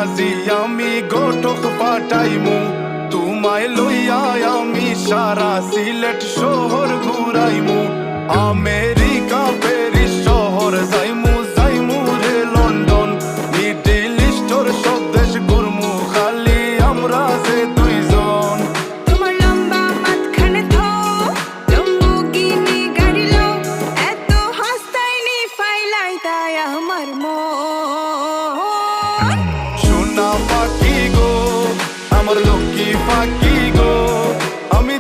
আজি আমি গোটক পাঠাইমু তোমায় লইয়া আমি সারা সিলেট শহর ঘুরাইমু আমেরিকা প্যারিস শহর যাইমু যাইমু রে লন্ডন মিডল ইস্টর সব দেশ ঘুরমু খালি আমরা যে দুইজন তোমার লম্বা মাঝখানে তো লম্বুগিনি গাড়ি লো এত হাসতাইনি ফাইলাই তাই আমার মন সোনা পাখি গো আমার লক্ষ্মী পাখি গো আমি